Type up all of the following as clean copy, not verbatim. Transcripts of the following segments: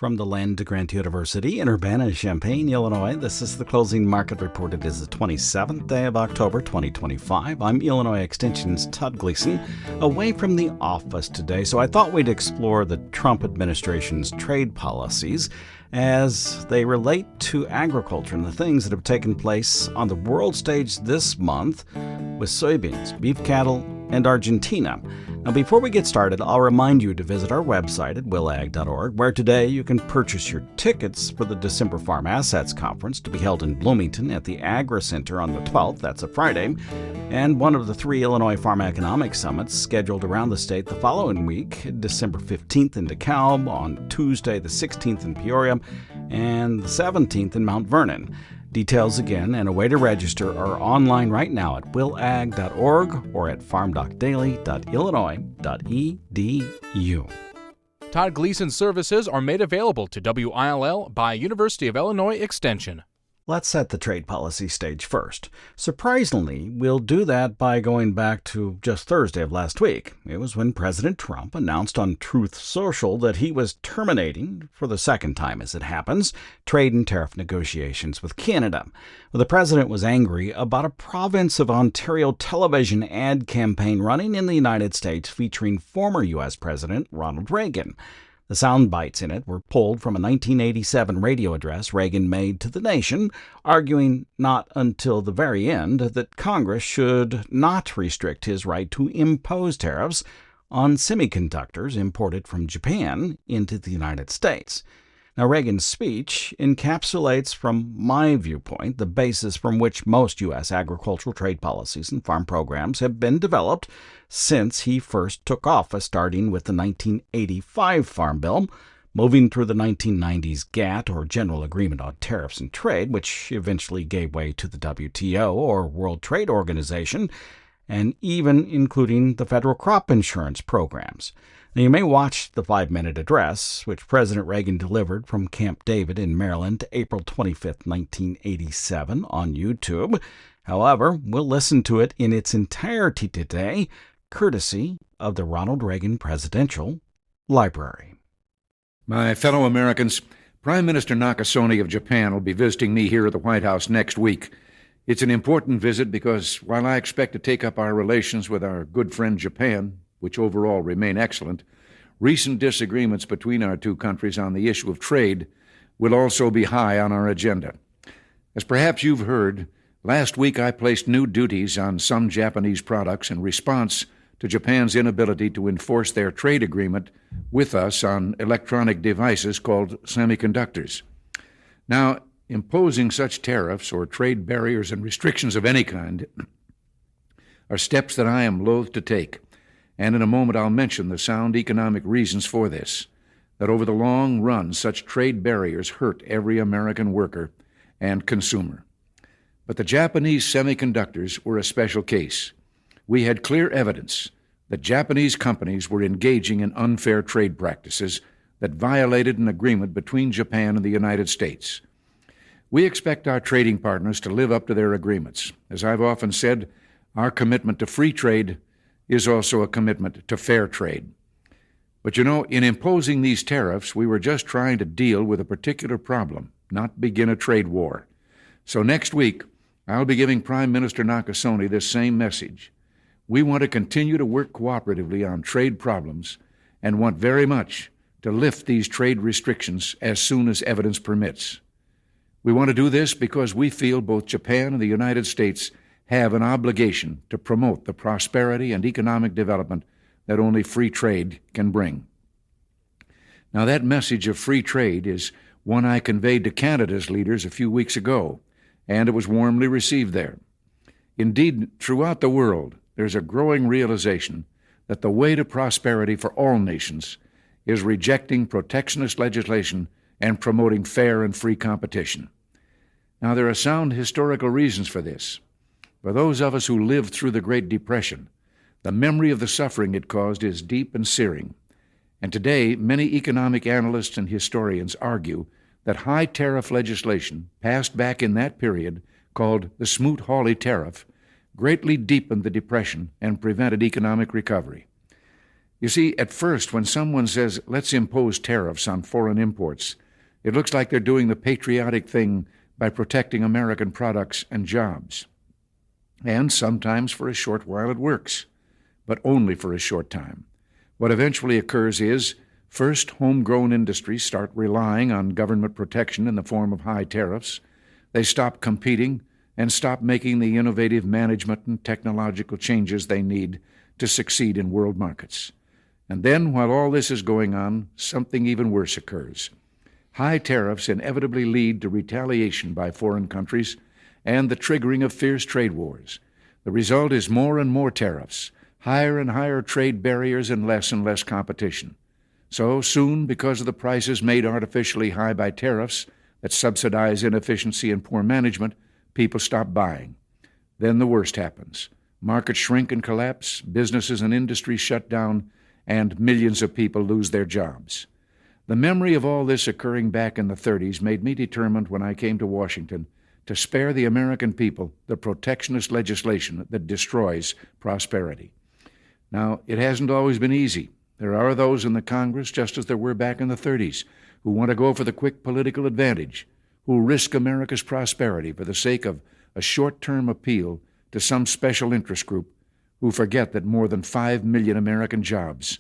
From the land to Grant University in Urbana-Champaign, Illinois, this is the closing market report. It is the 27th day of October 2025. I'm Illinois Extension's Todd Gleason, away from the office today, so I thought we'd explore the Trump administration's trade policies as they relate to agriculture and the things that have taken place on the world stage this month with soybeans, beef cattle, and Argentina. Now, before we get started, I'll remind you to visit our website at willag.org, where today you can purchase your tickets for the December Farm Assets Conference to be held in Bloomington at the Agri Center on the 12th, that's a Friday, and one of the 3 Illinois Farm Economic Summits scheduled around the state the following week, December 15th in DeKalb, on Tuesday the 16th in Peoria, and the 17th in Mount Vernon. Details again and a way to register are online right now at willag.org or at farmdocdaily.illinois.edu. Todd Gleason services are made available to WILL by University of Illinois Extension. Let's set the trade policy stage first. Surprisingly, we'll do that by going back to just Thursday of last week. It was when President Trump announced on Truth Social that he was terminating, for the second time as it happens, trade and tariff negotiations with Canada. Well, the president was angry about a province of Ontario television ad campaign running in the United States featuring former U.S. President Ronald Reagan. The sound bites in it were pulled from a 1987 radio address Reagan made to the nation, arguing not until the very end that Congress should not restrict his right to impose tariffs on semiconductors imported from Japan into the United States. Now, Reagan's speech encapsulates, from my viewpoint, the basis from which most U.S. agricultural trade policies and farm programs have been developed since he first took office, starting with the 1985 Farm Bill, moving through the 1990s GATT, or General Agreement on Tariffs and Trade, which eventually gave way to the WTO, or World Trade Organization, and even including the federal crop insurance programs. Now, you may watch the 5-minute address, which President Reagan delivered from Camp David in Maryland, April 25, 1987, on YouTube. However, we'll listen to it in its entirety today, courtesy of the Ronald Reagan Presidential Library. My fellow Americans, Prime Minister Nakasone of Japan will be visiting me here at the White House next week. It's an important visit because while I expect to take up our relations with our good friend Japan, which overall remain excellent, recent disagreements between our two countries on the issue of trade will also be high on our agenda. As perhaps you've heard, last week I placed new duties on some Japanese products in response to Japan's inability to enforce their trade agreement with us on electronic devices called semiconductors. Now, imposing such tariffs or trade barriers and restrictions of any kind are steps that I am loath to take. And in a moment I'll mention the sound economic reasons for this, that over the long run such trade barriers hurt every American worker and consumer. But the Japanese semiconductors were a special case. We had clear evidence that Japanese companies were engaging in unfair trade practices that violated an agreement between Japan and the United States. We expect our trading partners to live up to their agreements. As I've often said, our commitment to free trade is also a commitment to fair trade. But in imposing these tariffs, we were just trying to deal with a particular problem, not begin a trade war. So next week, I'll be giving Prime Minister Nakasone this same message. We want to continue to work cooperatively on trade problems and want very much to lift these trade restrictions as soon as evidence permits. We want to do this because we feel both Japan and the United States have an obligation to promote the prosperity and economic development that only free trade can bring. Now, that message of free trade is one I conveyed to Canada's leaders a few weeks ago, and it was warmly received there. Indeed, throughout the world, there's a growing realization that the way to prosperity for all nations is rejecting protectionist legislation and promoting fair and free competition. Now, there are sound historical reasons for this. For those of us who lived through the Great Depression, the memory of the suffering it caused is deep and searing. And today, many economic analysts and historians argue that high tariff legislation passed back in that period, called the Smoot-Hawley Tariff, greatly deepened the Depression and prevented economic recovery. You see, at first, when someone says, let's impose tariffs on foreign imports, it looks like they're doing the patriotic thing by protecting American products and jobs. And sometimes for a short while it works, but only for a short time. What eventually occurs is, first, homegrown industries start relying on government protection in the form of high tariffs. They stop competing and stop making the innovative management and technological changes they need to succeed in world markets. And then, while all this is going on, something even worse occurs. High tariffs inevitably lead to retaliation by foreign countries and the triggering of fierce trade wars. The result is more and more tariffs, higher and higher trade barriers, and less competition. So soon, because of the prices made artificially high by tariffs that subsidize inefficiency and poor management, people stop buying. Then the worst happens. Markets shrink and collapse, businesses and industries shut down, and millions of people lose their jobs. The memory of all this occurring back in the 30s made me determined when I came to Washington to spare the American people the protectionist legislation that destroys prosperity. Now, it hasn't always been easy. There are those in the Congress, just as there were back in the 30s, who want to go for the quick political advantage, who risk America's prosperity for the sake of a short-term appeal to some special interest group, who forget that more than 5 million American jobs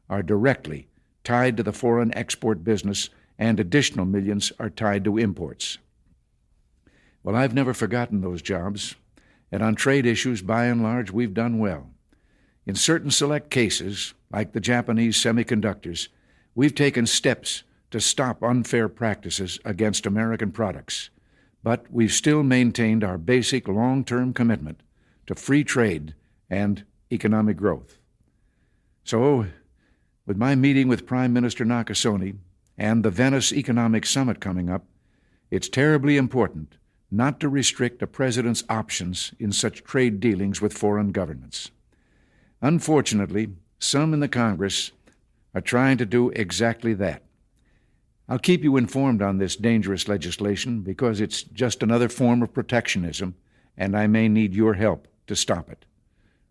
are directly tied to the foreign export business, and additional millions are tied to imports. Well, I've never forgotten those jobs, and on trade issues, by and large, we've done well. In certain select cases, like the Japanese semiconductors, we've taken steps to stop unfair practices against American products, but we've still maintained our basic long-term commitment to free trade and economic growth. So, with my meeting with Prime Minister Nakasone and the Venice Economic Summit coming up, it's terribly important not to restrict a president's options in such trade dealings with foreign governments. Unfortunately, some in the Congress are trying to do exactly that. I'll keep you informed on this dangerous legislation because it's just another form of protectionism, and I may need your help to stop it.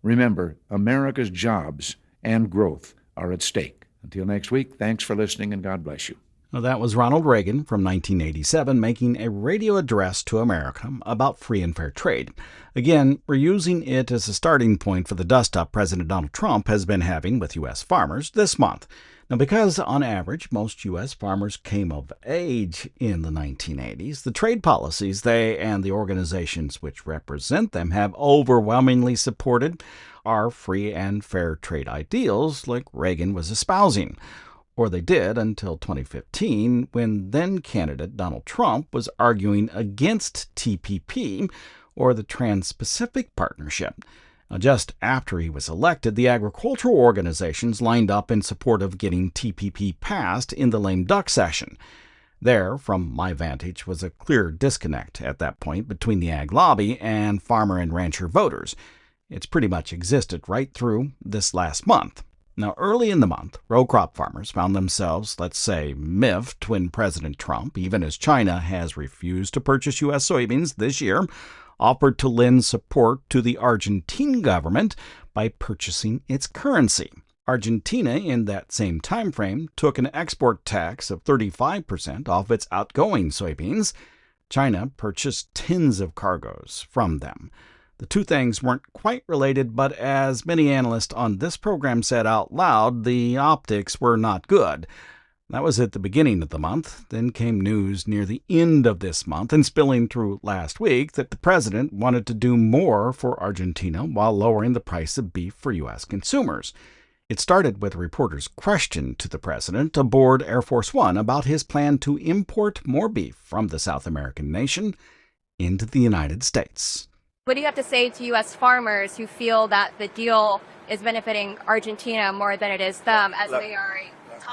Remember, America's jobs and growth are at stake. Until next week, thanks for listening, and God bless you. Well, that was Ronald Reagan from 1987 making a radio address to America about free and fair trade. Again, we're using it as a starting point for the dust-up President Donald Trump has been having with U.S. farmers this month. Now, because on average most U.S. farmers came of age in the 1980s, the trade policies they and the organizations which represent them have overwhelmingly supported are free and fair trade ideals like Reagan was espousing. Or they did until 2015, when then-candidate Donald Trump was arguing against TPP, or the Trans-Pacific Partnership. Now, just after he was elected, the agricultural organizations lined up in support of getting TPP passed in the lame duck session. There, from my vantage, was a clear disconnect at that point between the ag lobby and farmer and rancher voters. It's pretty much existed right through this last month. Now, early in the month, row crop farmers found themselves, let's say, miffed when President Trump, even as China has refused to purchase U.S. soybeans this year, offered to lend support to the Argentine government by purchasing its currency. Argentina, in that same time frame, took an export tax of 35% off its outgoing soybeans. China purchased tens of cargoes from them. The two things weren't quite related, but as many analysts on this program said out loud, the optics were not good. That was at the beginning of the month. Then came news near the end of this month and spilling through last week that the president wanted to do more for Argentina while lowering the price of beef for U.S. consumers. It started with a reporter's question to the president aboard Air Force One about his plan to import more beef from the South American nation into the United States. What do you have to say to U.S. farmers who feel that the deal is benefiting Argentina more than it is them, as they are?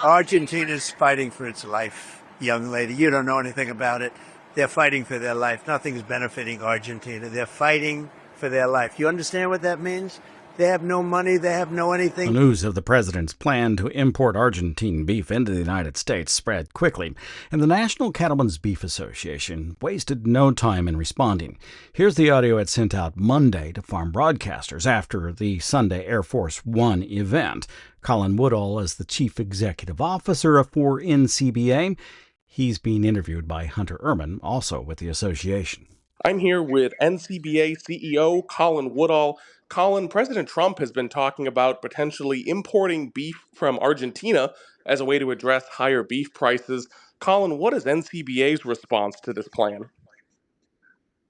Argentina's fighting for its life, young lady. You don't know anything about it. They're fighting for their life. Nothing's benefiting Argentina. They're fighting for their life. You understand what that means? They have no money. They have no anything. The news of the president's plan to import Argentine beef into the United States spread quickly, and the National Cattlemen's Beef Association wasted no time in responding. Here's the audio it sent out Monday to farm broadcasters after the Sunday Air Force One event. Colin Woodall is the chief executive officer for NCBA. He's being interviewed by Hunter Ehrman, also with the association. I'm here with NCBA CEO Colin Woodall. Colin, President Trump has been talking about potentially importing beef from Argentina as a way to address higher beef prices. Colin, what is NCBA's response to this plan?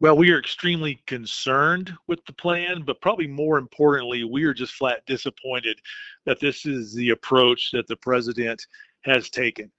Well, we are extremely concerned with the plan, but probably more importantly, we are just flat disappointed that this is the approach that the president has taken.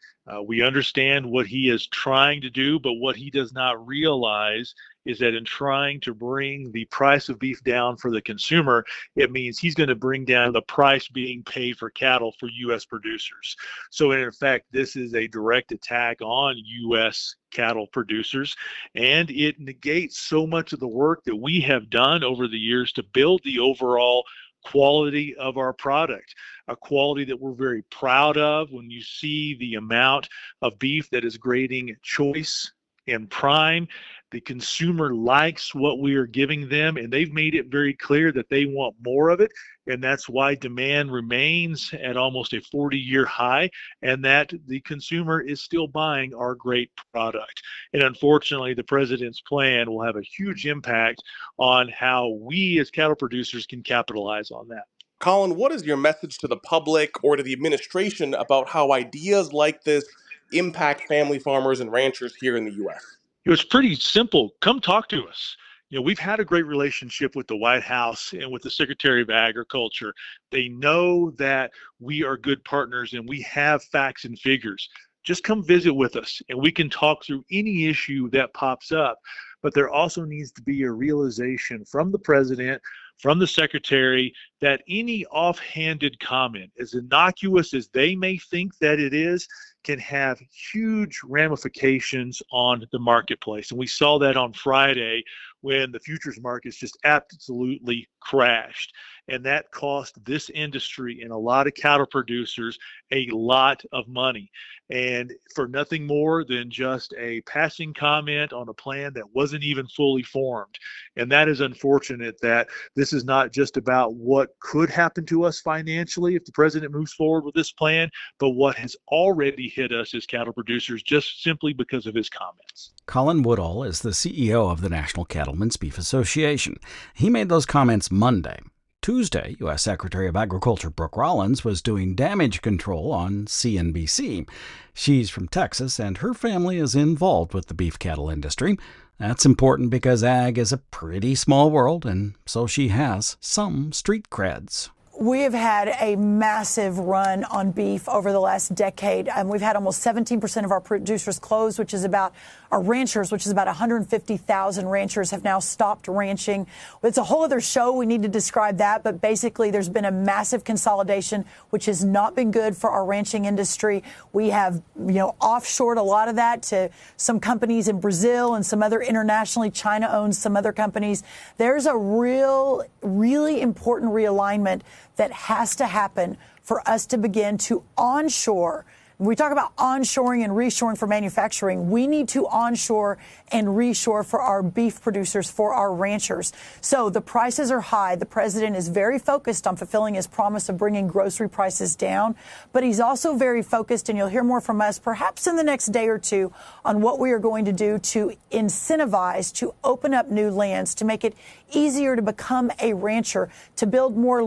We understand what he is trying to do, but what he does not realize is that in trying to bring the price of beef down for the consumer, it means he's going to bring down the price being paid for cattle for U.S. producers. So in effect, this is a direct attack on U.S. cattle producers, and it negates so much of the work that we have done over the years to build the overall quality of our product, a quality that we're very proud of. When you see the amount of beef that is grading choice and prime, the consumer likes what we are giving them, and they've made it very clear that they want more of it, and that's why demand remains at almost a 40-year high, and that the consumer is still buying our great product. And unfortunately, the president's plan will have a huge impact on how we as cattle producers can capitalize on that. Colin, what is your message to the public or to the administration about how ideas like this impact family farmers and ranchers here in the U.S.? It was pretty simple. Come talk to us. We've had a great relationship with the White House and with the Secretary of Agriculture. They know that we are good partners and we have facts and figures. Just come visit with us and we can talk through any issue that pops up. But there also needs to be a realization from the president, from the secretary, that any offhanded comment, as innocuous as they may think that it is, can have huge ramifications on the marketplace. And we saw that on Friday when the futures markets just absolutely crashed. And that cost this industry and a lot of cattle producers a lot of money. And for nothing more than just a passing comment on a plan that wasn't even fully formed. And that is unfortunate that this is not just about what could happen to us financially if the president moves forward with this plan, but what has already hit us as cattle producers just simply because of his comments. Colin Woodall is the CEO of the National Cattlemen's Beef Association. He made those comments Monday. Tuesday, U.S. Secretary of Agriculture Brooke Rollins was doing damage control on CNBC. She's from Texas, and her family is involved with the beef cattle industry. That's important because ag is a pretty small world, and so she has some street creds. We have had a massive run on beef over the last decade. We've had almost 17% of our producers close, which is about our ranchers, which is about 150,000 ranchers have now stopped ranching. It's a whole other show. We need to describe that. But basically, there's been a massive consolidation, which has not been good for our ranching industry. We have, offshored a lot of that to some companies in Brazil and some other internationally. China owns some other companies. There's a really important realignment that has to happen for us to begin to onshore. When we talk about onshoring and reshoring for manufacturing, we need to onshore and reshore for our beef producers, for our ranchers. So the prices are high. The president is very focused on fulfilling his promise of bringing grocery prices down, but he's also very focused, and you'll hear more from us perhaps in the next day or two, on what we are going to do to incentivize, to open up new lands, to make it easier to become a rancher, to build more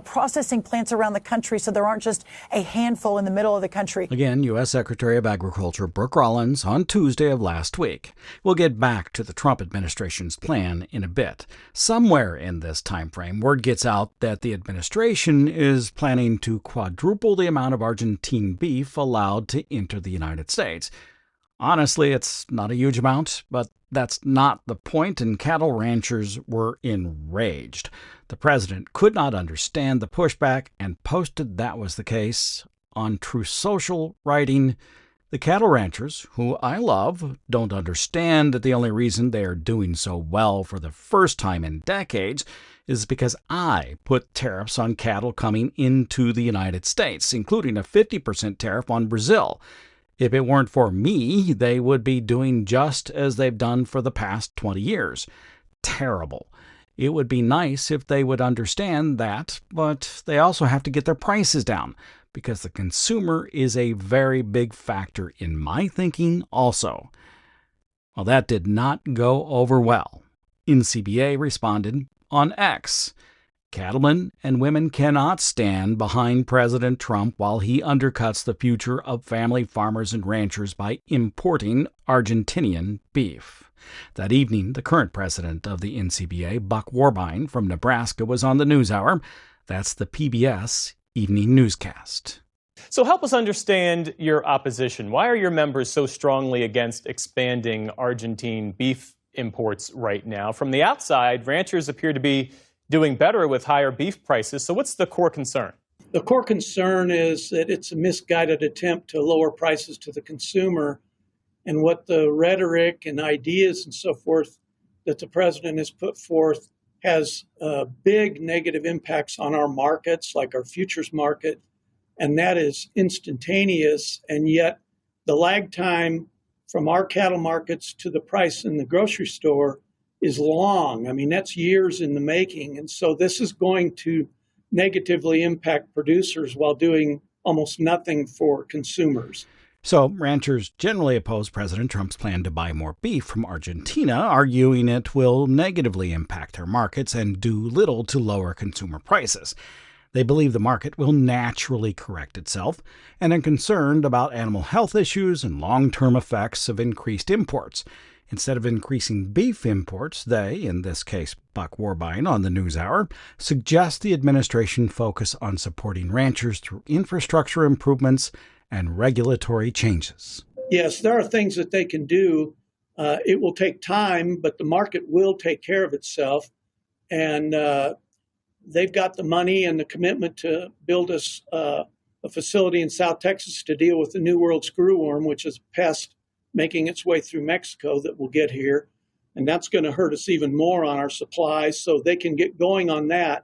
processing plants around the country so there aren't just a handful in the middle of the country. Again, U.S. Secretary of Agriculture Brooke Rollins on Tuesday of last week. We'll get back to the Trump administration's plan in a bit. Somewhere in this time frame, word gets out that the administration is planning to quadruple the amount of Argentine beef allowed to enter the United States. Honestly, it's not a huge amount, but that's not the point, and cattle ranchers were enraged. The president could not understand the pushback and posted that was the case on Truth Social, writing, The cattle ranchers, who I love, don't understand that the only reason they are doing so well for the first time in decades is because I put tariffs on cattle coming into the United States, including a 50% tariff on Brazil. If it weren't for me, they would be doing just as they've done for the past 20 years. Terrible. It would be nice if they would understand that, but they also have to get their prices down, because the consumer is a very big factor in my thinking also. Well, that did not go over well. NCBA responded on X. Cattlemen and women cannot stand behind President Trump while he undercuts the future of family farmers and ranchers by importing Argentinian beef. That evening, the current president of the NCBA, Buck Warbine from Nebraska, was on the NewsHour. That's the PBS Evening Newscast. So help us understand your opposition. Why are your members so strongly against expanding Argentine beef imports right now? From the outside, ranchers appear to be doing better with higher beef prices. So what's the core concern? The core concern is that it's a misguided attempt to lower prices to the consumer. And what the rhetoric and ideas and so forth that the president has put forth has big negative impacts on our markets, like our futures market. And that is instantaneous. And yet the lag time from our cattle markets to the price in the grocery store is long. I mean, that's years in the making. And so this is going to negatively impact producers while doing almost nothing for consumers. So ranchers generally oppose President Trump's plan to buy more beef from Argentina, arguing it will negatively impact their markets and do little to lower consumer prices. They believe the market will naturally correct itself and are concerned about animal health issues and long-term effects of increased imports. Instead of increasing beef imports, they, in this case Buck Warbine on the NewsHour, suggest the administration focus on supporting ranchers through infrastructure improvements and regulatory changes. Yes, there are things that they can do. It will take time, but the market will take care of itself. And they've got the money and the commitment to build us a facility in South Texas to deal with the New World screwworm, which is a pest making its way through Mexico that will get here. And that's going to hurt us even more on our supplies, so they can get going on that.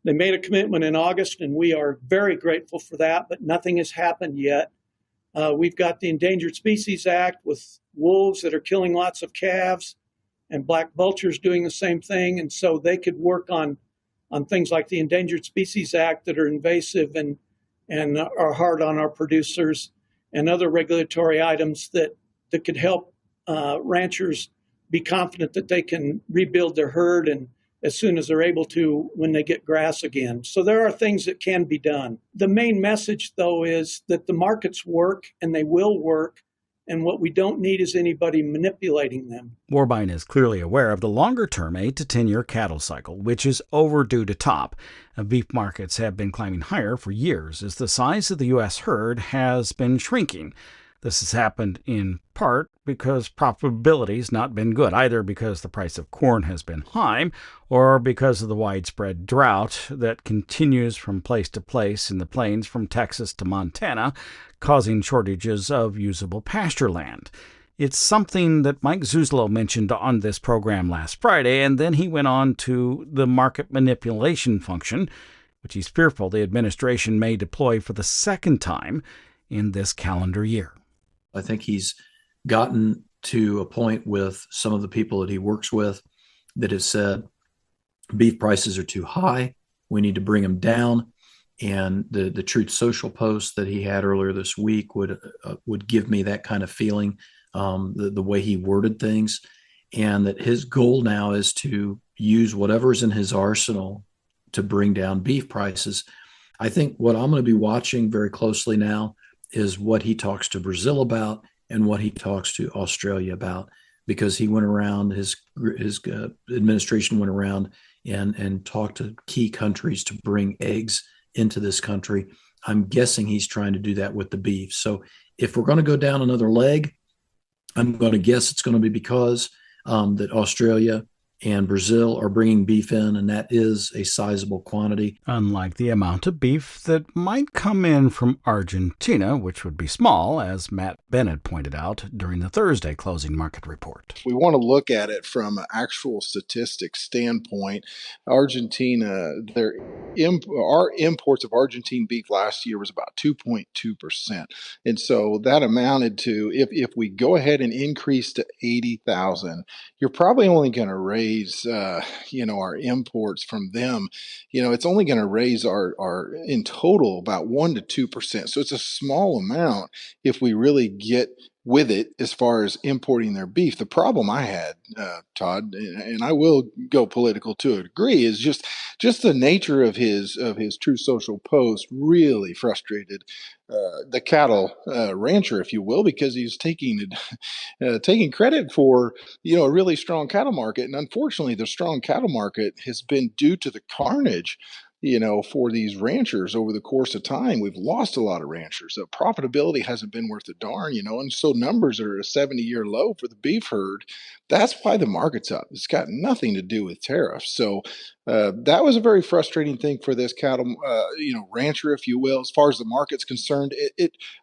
They made a commitment in August, and we are very grateful for that, but nothing has happened yet. We've got the Endangered Species Act with wolves that are killing lots of calves and black vultures doing the same thing. And so they could work on things like the Endangered Species Act that are invasive and are hard on our producers, and other regulatory items that could help ranchers be confident that they can rebuild their herd and as soon as they're able to when they get grass again. So there are things that can be done. The main message, though, is that the markets work and they will work, and what we don't need is anybody manipulating them. Warbine is clearly aware of the longer-term 8 to 10-year cattle cycle, which is overdue to top. Beef markets have been climbing higher for years as the size of the U.S. herd has been shrinking. This has happened in part because profitability has not been good, either because the price of corn has been high or because of the widespread drought that continues from place to place in the plains from Texas to Montana, causing shortages of usable pasture land. It's something that Mike Zuzlo mentioned on this program last Friday, and then he went on to the market manipulation function, which he's fearful the administration may deploy for the second time in this calendar year. I think he's gotten to a point with some of the people that he works with that have said beef prices are too high. We need to bring them down. And the Truth Social post that he had earlier this week would give me that kind of feeling, the way he worded things, and that his goal now is to use whatever's in his arsenal to bring down beef prices. I think what I'm going to be watching very closely now is what he talks to Brazil about and what he talks to Australia about, because he went around, his administration went around and talked to key countries to bring eggs into this country. I'm guessing he's trying to do that with the beef. So if we're going to go down another leg, I'm going to guess it's going to be because that Australia and Brazil are bringing beef in, and that is a sizable quantity. Unlike the amount of beef that might come in from Argentina, which would be small, as Matt Bennett pointed out during the Thursday closing market report. We want to look at it from an actual statistics standpoint. Argentina, our imports of Argentine beef last year was about 2.2%. And so that amounted to, if we go ahead and increase to 80,000, you're probably only going to raise our imports from them. It's only going to raise our in total about 1% to 2%. So it's a small amount if we really get with it as far as importing their beef. The problem I had, Todd, and I will go political to a degree, is just the nature of his True Social post really frustrated the cattle rancher, if you will, because he's taking credit for a really strong cattle market, and unfortunately, the strong cattle market has been due to the carnage for these ranchers over the course of time. We've lost a lot of ranchers. The profitability hasn't been worth a darn, and so numbers are at a 70-year low for the beef herd. That's why the market's up. It's got nothing to do with tariffs. So that was a very frustrating thing for this cattle, rancher, if you will. As far as the market's concerned,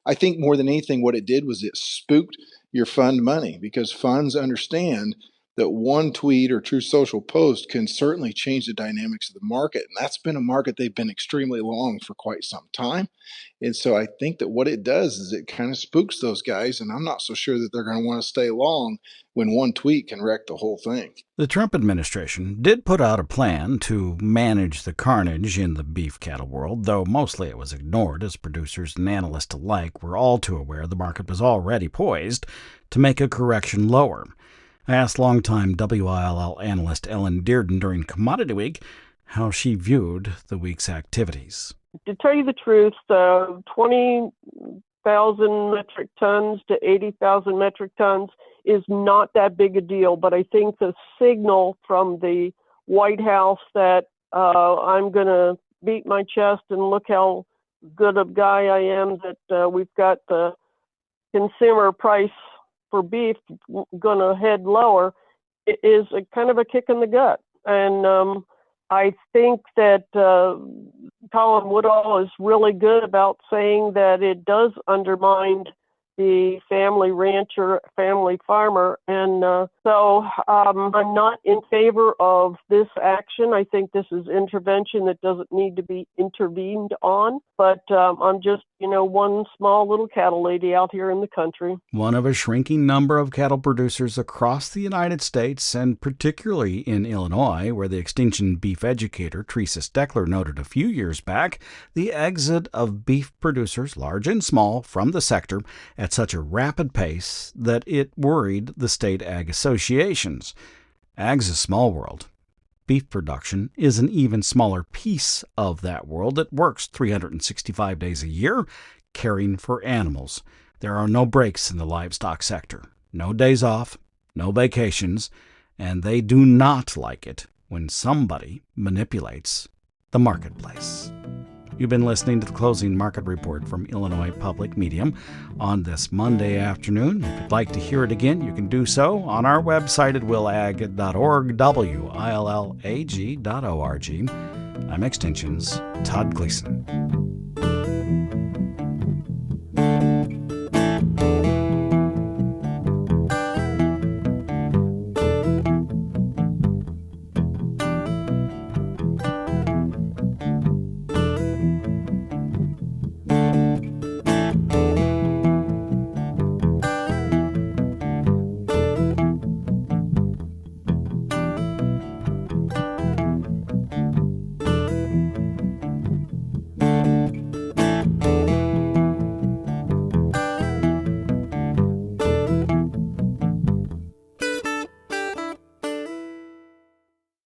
I think more than anything, what it did was it spooked your fund money, because funds understand that one tweet or True Social post can certainly change the dynamics of the market. And that's been a market they've been extremely long for quite some time. And so I think that what it does is it kind of spooks those guys. And I'm not so sure that they're going to want to stay long when one tweet can wreck the whole thing. The Trump administration did put out a plan to manage the carnage in the beef cattle world, though mostly it was ignored, as producers and analysts alike were all too aware the market was already poised to make a correction lower. I asked longtime WILL analyst Ellen Dearden during Commodity Week how she viewed the week's activities. To tell you the truth, 20,000 metric tons to 80,000 metric tons is not that big a deal, but I think the signal from the White House that I'm going to beat my chest and look how good a guy I am, that we've got the consumer price for beef going to head lower, it is a kind of a kick in the gut. And I think that Colin Woodall is really good about saying that it does undermine the family rancher, family farmer. And so I'm not in favor of this action. I think this is intervention that doesn't need to be intervened on. But I'm just, one small little cattle lady out here in the country. One of a shrinking number of cattle producers across the United States, and particularly in Illinois, where the extinction beef educator Teresa Steckler noted a few years back the exit of beef producers, large and small, from the sector at such a rapid pace that it worried the state ag associations. Ag's a small world. Beef production is an even smaller piece of that world that works 365 days a year, caring for animals. There are no breaks in the livestock sector, no days off, no vacations, and they do not like it when somebody manipulates the marketplace. You've been listening to the Closing Market Report from Illinois Public Medium on this Monday afternoon. If you'd like to hear it again, you can do so on our website at willag.org, willag.org. I'm Extension's Todd Gleason.